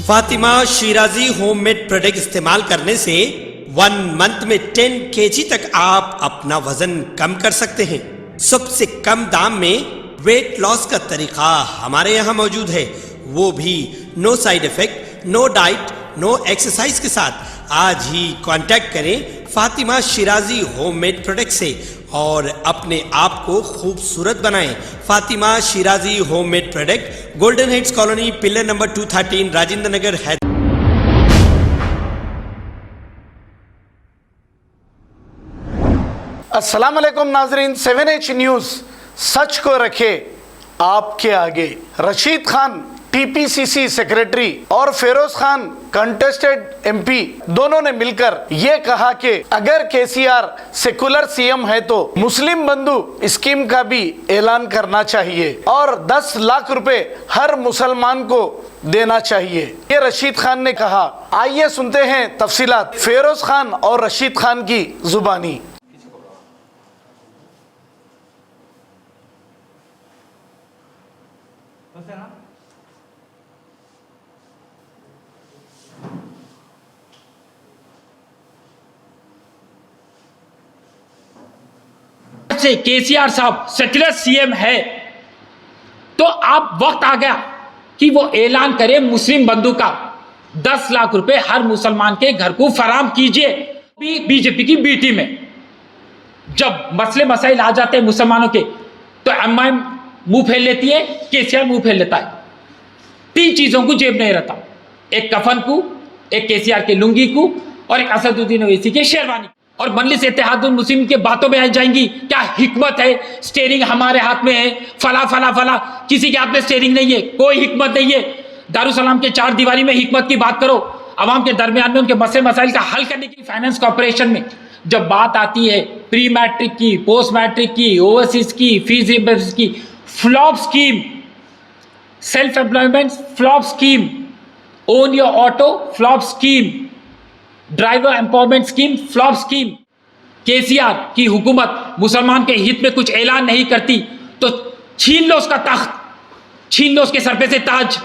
Fatima Shirazi homemade product इस्तेमाल करने से 1 मंथ में 10 kg तक आप अपना वजन कम कर सकते हैं। सबसे कम दाम में वेट लॉस का तरीका हमारे यहाँ मौजूद है, वो भी no side effect, no diet, no exercise के साथ। आज ही कांटेक्ट करें फातिमा शिराजी होममेड प्रोडक्ट से और अपने आप को खूबसूरत बनाएं। Fatima Shirazi homemade product, golden heads colony, pillar number 213, Rajendra Nagar, Hyderabad. अस्सलाम वालेकुम नाजरीन, 7H न्यूज़ सच को रखे आपके आगे। रशीद खान टीपीसीसी सेक्रेटरी और फिरोज खान कंटेस्टेड एमपी दोनों ने मिलकर ये कहा कि अगर केसीआर सेकुलर सीएम है तो मुस्लिम बंधु स्कीम का भी ऐलान करना चाहिए और 10 लाख रुपए हर मुसलमान को देना चाहिए, ये रशीद खान ने कहा। आइए सुनते हैं तफसीलात फिरोज खान और रशीद खान की जुबानी। से केसीआर साहब सेक्युलर सीएम है तो आप वक्त आ गया कि वो ऐलान करे मुस्लिम बंधु का 10 लाख रुपए हर मुसलमान के घर को फराम कीजिए। बीजेपी की बी टीम में जब मसले मसाइल आ जाते हैं मुसलमानों के तो एमआईएम मुंह फेर लेती है, केसीआर मुंह फेर लेता है। 3 चीजों को जेब नहीं रहता, एक कफन को, एक केसीआर के लुंगी को और एक असदुद्दीन ओवैसी के शेरवानी। और मजलिस इत्तेहादुल मुस्लिमीन के बातों में आ जाएंगी क्या हिकमत है, स्टीयरिंग हमारे हाथ में है, फला फला फला। किसी के हाथ में स्टीयरिंग नहीं है, कोई हिकमत नहीं है। दारुसलाम के 4 दीवारी में हिकमत की बात करो, अवाम के दरमियान में उनके मसले मसाइल का हल करने की। फाइनेंस कॉर्पोरेशन में जब बात आती है प्री मैट्रिक की, पोस्ट मैट्रिक की, ओवरसीज की, फीस रिइंबर्समेंट की, flop scheme, self employment flop scheme, own your auto flop scheme, driver empowerment scheme flop scheme. KCR की हुकूमत मुसलमान के हित में कुछ ऐलान नहीं करती तो छीन लो उसका तख्त, छीन लो उसके सर पे से ताज,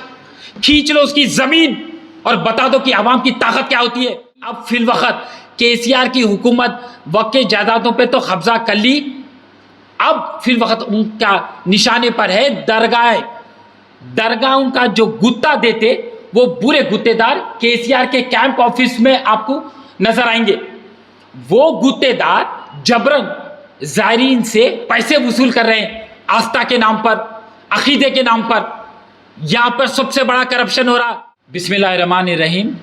खींच लो उसकी जमीन और बता दो कि आवाम की ताकत क्या होती है। अब फिल वक्त केसीआर की हुकूमत वक्त के जायदादों पे तो कब्जा कर ली, अब फिल वक्त उनका निशाने पर है दरगाह। दरगाह उनका जो गुत्ता देते वो बुरे गुत्तेदार केसीआर के कैंप ऑफिस में आपको नजर आएंगे। वो गुत्तेदार जबरन जायरीन से पैसे वसूल कर रहे हैं, आस्था के नाम पर, अकीदे के नाम पर। यहां पर सबसे बड़ा करप्शन हो रहा। बिस्मिल्लाहिर्रहमानिर्रहीम।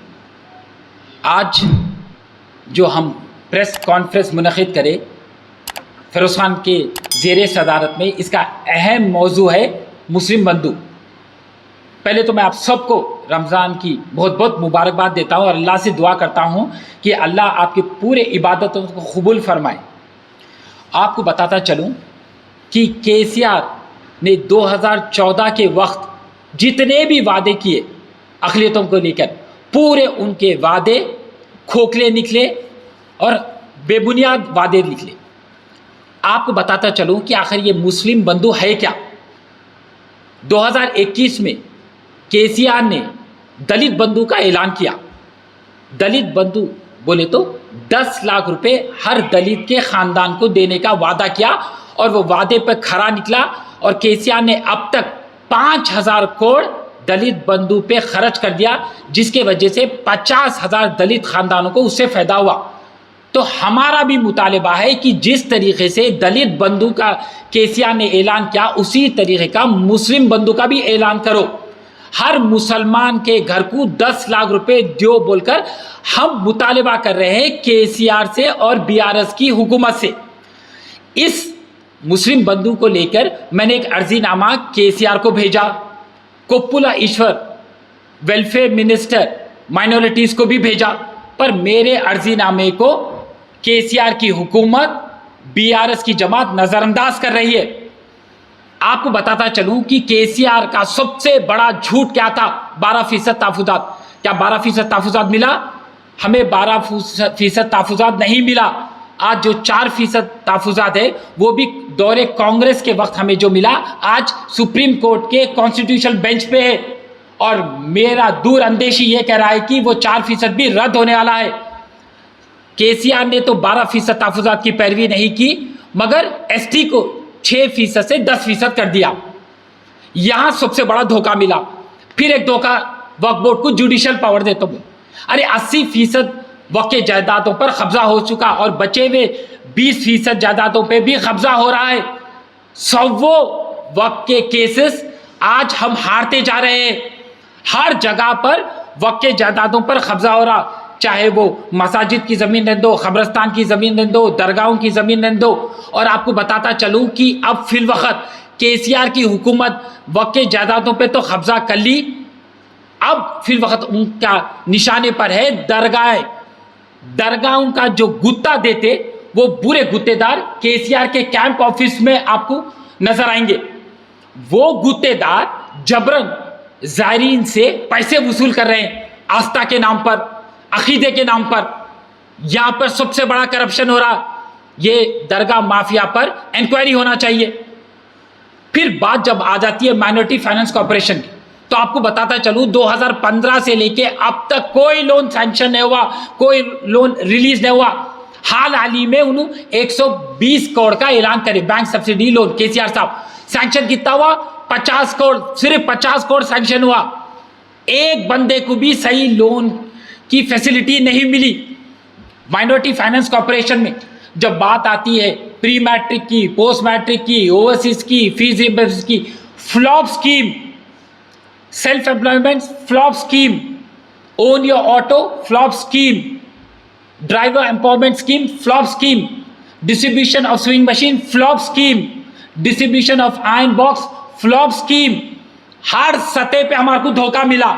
आज जो हम प्रेस कॉन्फ्रेंस मुनक़िद करें फिरोज खान के ज़ेरे सदारत में, इसका अहम मौजू है मुस्लिम बंधु। पहले तो मैं आप सबको रमज़ान की बहुत बहुत मुबारकबाद देता हूँ और अल्लाह से दुआ करता हूँ कि अल्लाह आपके पूरे इबादतों को कबूल फरमाए। आपको बताता चलूँ कि केसीआर ने 2014 के वक्त जितने भी वादे किए अक़लियतों को लेकर, पूरे उनके वादे खोखले निकले और बेबुनियाद वादे निकले। आपको बताता चलूँ कि आखिर ये मुस्लिम बंधु है क्या। 2021 में केसीआर ने दलित बंधु का ऐलान किया। दलित बंधु बोले तो 10 लाख रुपए हर दलित के खानदान को देने का वादा किया और वो वादे पर खरा निकला और केसीआर ने अब तक 5000 करोड़ दलित बंधु पे खर्च कर दिया, जिसके वजह से 50,000 दलित खानदानों को उससे फायदा हुआ। तो हमारा भी मुतालिबा है कि जिस तरीके से दलित बंधु का केसीआर ने ऐलान किया उसी तरीके का मुस्लिम बंधु का भी ऐलान करो। हर मुसलमान के घर को 10 लाख रुपए दो बोलकर हम मुतालिबा कर रहे हैं केसीआर से और बीआरएस की हुकूमत से। इस मुस्लिम बंधु को लेकर मैंने एक अर्जीनामा केसीआर को भेजा, कोप्पुला ईश्वर वेलफेयर मिनिस्टर माइनॉरिटीज को भी भेजा, पर मेरे अर्जीनामे को केसीआर की हुकूमत, बीआरएस की जमात नजरअंदाज कर रही है। आपको बताता चलूं कि केसीआर का सबसे बड़ा झूठ क्या था, 12% तहफ़्फ़ुज़ात। क्या 12% तहफ़्फ़ुज़ात मिला? हमें 12% तहफ़्फ़ुज़ात नहीं मिला। आज जो 4% तहफ़्फ़ुज़ात है वो भी दौरे कांग्रेस के वक्त हमें जो मिला आज सुप्रीम कोर्ट के कॉन्स्टिट्यूशनल बेंच पे है और मेरा दूर अंदेशी ये कह रहा है कि वो 4% भी रद्द होने वाला है। केसीआर ने तो 12% तहफुजात की पैरवी नहीं की, मगर एसटी को 6% से 10% कर दिया। यहां सबसे बड़ा धोखा मिला। फिर एक धोखा वक्फ बोर्ड को जुडिशियल पावर देता हूं। अरे 80% वक्फ के जायदादों पर कब्जा हो चुका और बचे हुए 20% जायदादों पे भी कब्जा हो रहा है। सौवों वक्फ के केसेस आज हम हारते जा रहे हैं। हर जगह पर वक्फ के जायदादों पर कब्जा हो रहा, चाहे वो मसाजिद की ज़मीन ले दो, कब्रस्तान की ज़मीन ले दो, दरगाहों की ज़मीन ले दो। और आपको बताता चलूँ कि अब फिलवक्त केसीआर की हुकूमत वक्फ के जायदादों पे तो कब्जा कर ली, अब फिलवक्त उनका निशाने पर है दरगाहें। दरगाहों का जो गुत्ता देते वो बुरे गुत्तेदार केसीआर के कैंप ऑफिस में आपको नजर आएंगे। वो गुत्तेदार जबरन ज़ायरीन से पैसे वसूल कर रहे हैं, आस्था के नाम पर, अकीदे के नाम पर। यहां पर सबसे बड़ा करप्शन हो रहा। ये दरगाह माफिया पर इंक्वायरी होना चाहिए। फिर बात जब आ जाती है माइनॉरिटी फाइनेंस कॉर्पोरेशन की, तो आपको बताता चलूं 2015 से लेके अब तक कोई लोन सैंक्शन नहीं हुआ, कोई लोन रिलीज नहीं हुआ। हाल ही में उन्होंने 120 करोड़ का ऐलान करे बैंक सब्सिडी लोन। केसीआर साहब सैंक्शन कितना हुआ? 50 करोड़, सिर्फ 50 करोड़ सैंक्शन हुआ। एक बंदे को भी सही लोन की फैसिलिटी नहीं मिली। माइनॉरिटी फाइनेंस कॉर्पोरेशन में जब बात आती है प्री मैट्रिक की, पोस्ट मैट्रिक की, ओवरसीज की, फीस रिइंबर्समेंट की, flop scheme, self employment flop scheme, own your auto flop scheme, driver empowerment scheme flop scheme, distribution of sewing machine flop scheme, distribution of iron box flop scheme. हर सतह पे हमारे को धोखा मिला।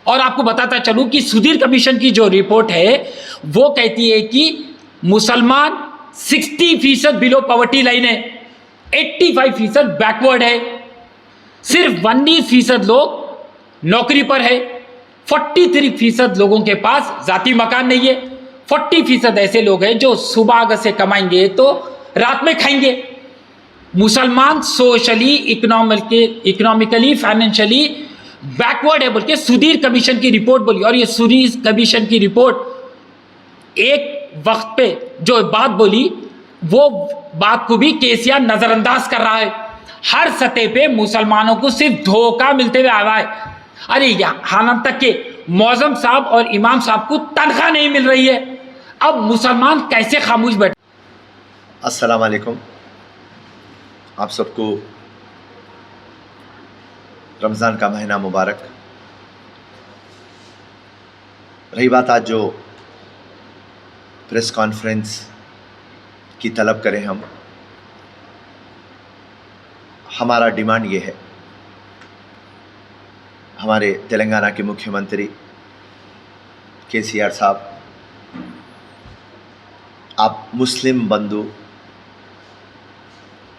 और आपको बताता चलूं कि सुधीर कमीशन की जो रिपोर्ट है वो कहती है कि मुसलमान 60% बिलो पॉवर्टी लाइन है, 85% बैकवर्ड है, सिर्फ 19% लोग नौकरी पर है, 43% लोगों के पास जाती मकान नहीं है, 40% ऐसे लोग हैं जो सुबह अगर से कमाएंगे तो रात में खाएंगे। मुसलमान सोशली, इकोनॉमिकली, फाइनेंशियली बैकवर्ड है बोल के सुधीर कमीशन की रिपोर्ट बोली। और ये सुधीर कमीशन की रिपोर्ट एक वक्त पे जो बात बोली वो बात को भी केसीआर नजरअंदाज कर रहा है। हर सतह पे मुसलमानों को सिर्फ धोखा मिलते हुए आ रहा है। अरे यहाँ तक के मौजम साहब और इमाम साहब को तनख्वाह नहीं मिल रही है। अब मुसलमान कैसे खामोश बैठे? अस्सलाम वालेकुम। आप सबको रमज़ान का महीना मुबारक। रही बात आज जो प्रेस कॉन्फ्रेंस की तलब करें हम, हमारा डिमांड ये है, हमारे तेलंगाना के मुख्यमंत्री केसीआर साहब, आप मुस्लिम बंधु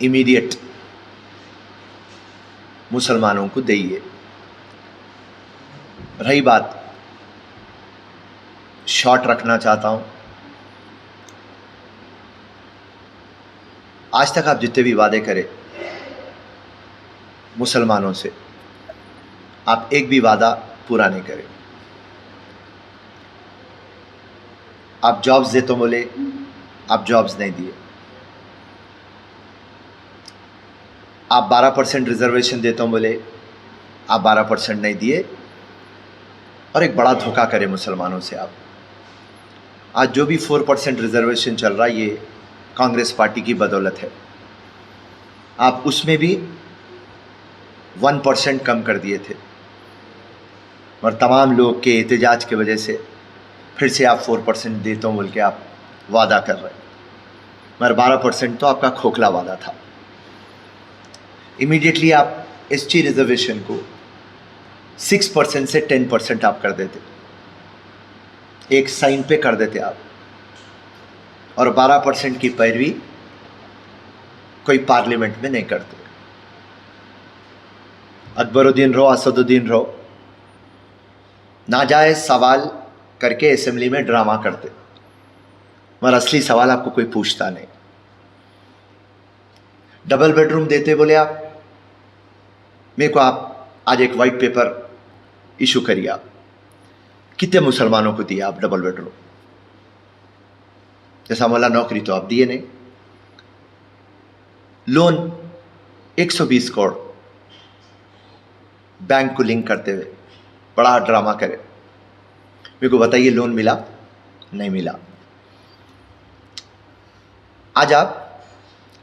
इमीडिएट मुसलमानों को दइए। रही बात, शॉर्ट रखना चाहता हूँ, आज तक आप जितने भी वादे करें मुसलमानों से, आप एक भी वादा पूरा नहीं करें। आप जॉब्स दे तो बोले, आप जॉब्स नहीं दिए। आप 12% रिजर्वेशन देता हूँ बोले, आप 12% नहीं दिए। और एक बड़ा धोखा करे मुसलमानों से आप। आज जो भी 4% रिजर्वेशन चल रहा है ये कांग्रेस पार्टी की बदौलत है। आप उसमें भी 1% कम कर दिए थे और तमाम लोग के एहतजाज की वजह से फिर से आप 4% देता हूँ बोल के आप वादा कर रहे हैं, मगर 12% तो आपका खोखला वादा था। इमीडिएटली आप एसटी रिजर्वेशन को 6% से 10% आप कर देते, एक साइन पे कर देते आप, और 12% की पैरवी कोई पार्लियामेंट में नहीं करते। अकबरुद्दीन रो, असदुद्दीन रो नाजायज सवाल करके असेंबली में ड्रामा करते, मगर असली सवाल आपको कोई पूछता नहीं। डबल बेडरूम देते बोले आप, मेरे को आप आज एक वाइट पेपर इशू करिए आप। कितने मुसलमानों को दिए आप डबल बेडरूम? जैसा बोला नौकरी तो आप दिए नहीं। लोन 120 करोड़ बैंक को लिंक करते हुए बड़ा ड्रामा करे। मेरे को बताइए लोन मिला? नहीं मिला। आज आप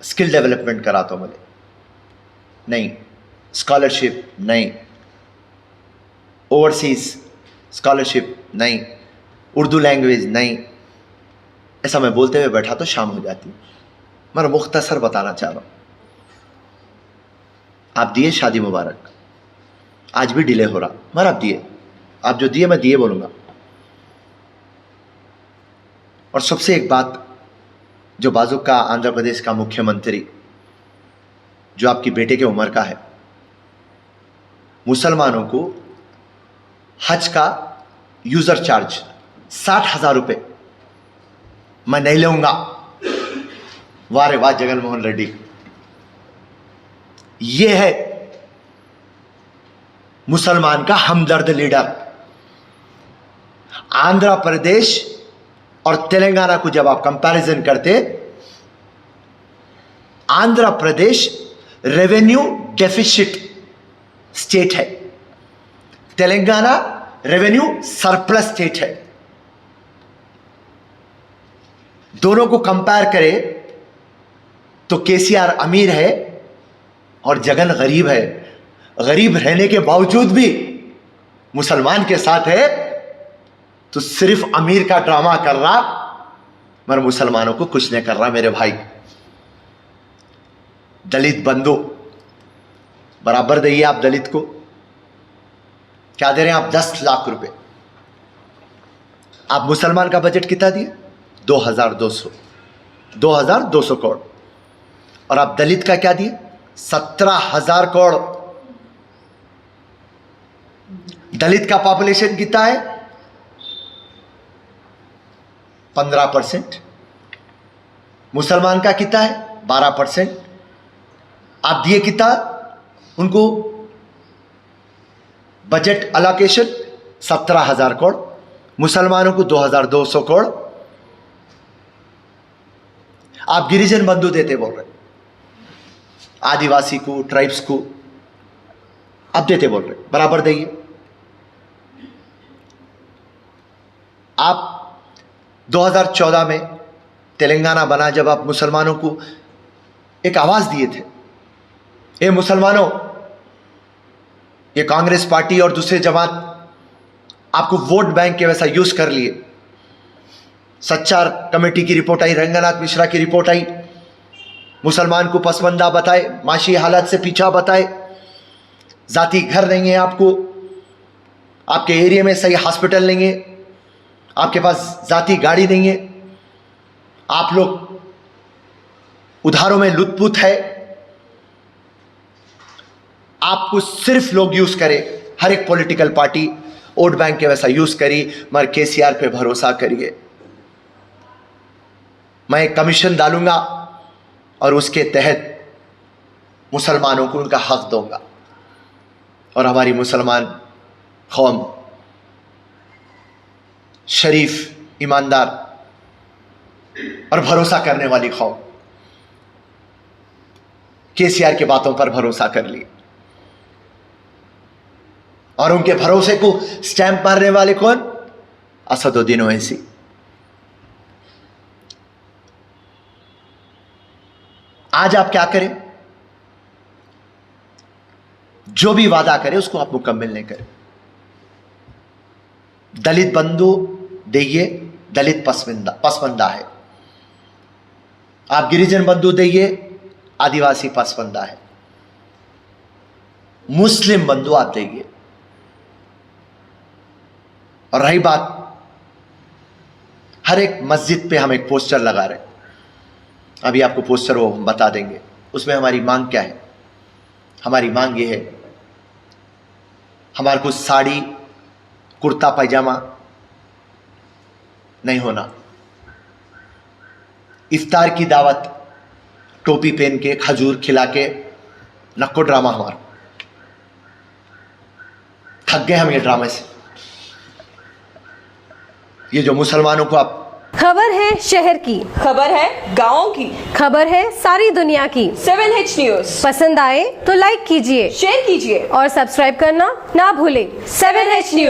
स्किल डेवलपमेंट कराते हो बोले नहीं, स्कॉलरशिप नहीं, ओवरसीज स्कॉलरशिप नहीं, उर्दू लैंग्वेज नहीं। ऐसा मैं बोलते हुए बैठा तो शाम हो जाती। मैं मुख्तसर बताना चाह रहा हूं। आप दिए शादी मुबारक, आज भी डिले हो रहा, मगर आप दिए। आप जो दिए मैं दिए बोलूंगा। और सबसे एक बात, जो बाजू का आंध्र प्रदेश का मुख्यमंत्री जो आपकी बेटे के उम्र का है, मुसलमानों को हज का यूजर चार्ज 60,000 रुपए मैं नहीं लूंगा। वाह रे वाह जगन मोहन रेड्डी, यह है मुसलमान का हमदर्द लीडर। आंध्र प्रदेश और तेलंगाना को जब आप कंपैरिजन करते, Andhra Pradesh revenue deficit state है, तेलंगाना रेवेन्यू सरप्लस स्टेट है। दोनों को कंपेयर करें तो केसीआर अमीर है और जगन गरीब है। गरीब रहने के बावजूद भी मुसलमान के साथ है तो सिर्फ अमीर का ड्रामा कर रहा, मगर मुसलमानों को कुछ नहीं कर रहा। मेरे भाई, दलित बंधु बराबर दइए आप दलित को। क्या दे रहे हैं आप? 10 लाख रुपए। आप मुसलमान का बजट कितना दिए? 2200 करोड़। और आप दलित का क्या दिए? 17,000 करोड़। दलित का पॉपुलेशन कितना है? 15%। मुसलमान का कितना है? 12%। आप दिए कितना उनको? बजट अलोकेशन 17,000 करोड़, मुसलमानों को 2,200 करोड़। आप गिरिजन बंधु देते बोल रहे, आदिवासी को, ट्राइब्स को आप देते बोल रहे, बराबर दिए। आप 2014 में तेलंगाना बना जब आप मुसलमानों को एक आवाज दिए थे, ये मुसलमानों, ये कांग्रेस पार्टी और दूसरे जमात आपको वोट बैंक के वैसा यूज कर लिए। सच्चार कमेटी की रिपोर्ट आई, रंगनाथ मिश्रा की रिपोर्ट आई, मुसलमान को पसमंदा बताए, माशी हालात से पीछा बताए, जाति घर नहीं है आपको, आपके एरिया में सही हॉस्पिटल नहीं है, आपके पास जाति गाड़ी नहीं है, आप लोग उधारों में लुत्फुत है, आपको सिर्फ लोग यूज करें, हर एक पॉलिटिकल पार्टी वोट बैंक के वैसा यूज करी, मगर केसीआर पे भरोसा करिए। मैं एक कमीशन डालूंगा और उसके तहत मुसलमानों को उनका हक दूंगा। और हमारी मुसलमान कौम शरीफ, ईमानदार और भरोसा करने वाली कौम केसीआर की बातों पर भरोसा कर ली। और उनके भरोसे को स्टैंप मारने वाले कौन? असदुद्दीन ओवैसी। आज आप क्या करें? जो भी वादा करें उसको आप मुकम्मल नहीं करें। दलित बंधु देइए, दलित पसमंदा है। आप गिरिजन बंधु देइए, आदिवासी पसमंदा है। मुस्लिम बंधु आप देइए। और रही बात, हर एक मस्जिद पे हम एक पोस्टर लगा रहे हैं, अभी आपको पोस्टर वो हम बता देंगे। उसमें हमारी मांग क्या है? हमारी मांग ये है, हमारे को साड़ी, कुर्ता पैजामा नहीं होना। इफ्तार की दावत टोपी पहन के, खजूर खिला के, नक्को ड्रामा हमारा। थक गए हम ये ड्रामे से। ये जो मुसलमानों को आप, खबर है शहर की, खबर है गाँव की, खबर है सारी दुनिया की। 7H न्यूज पसंद आए तो लाइक कीजिए, शेयर कीजिए और सब्सक्राइब करना ना भूलें। 7H news.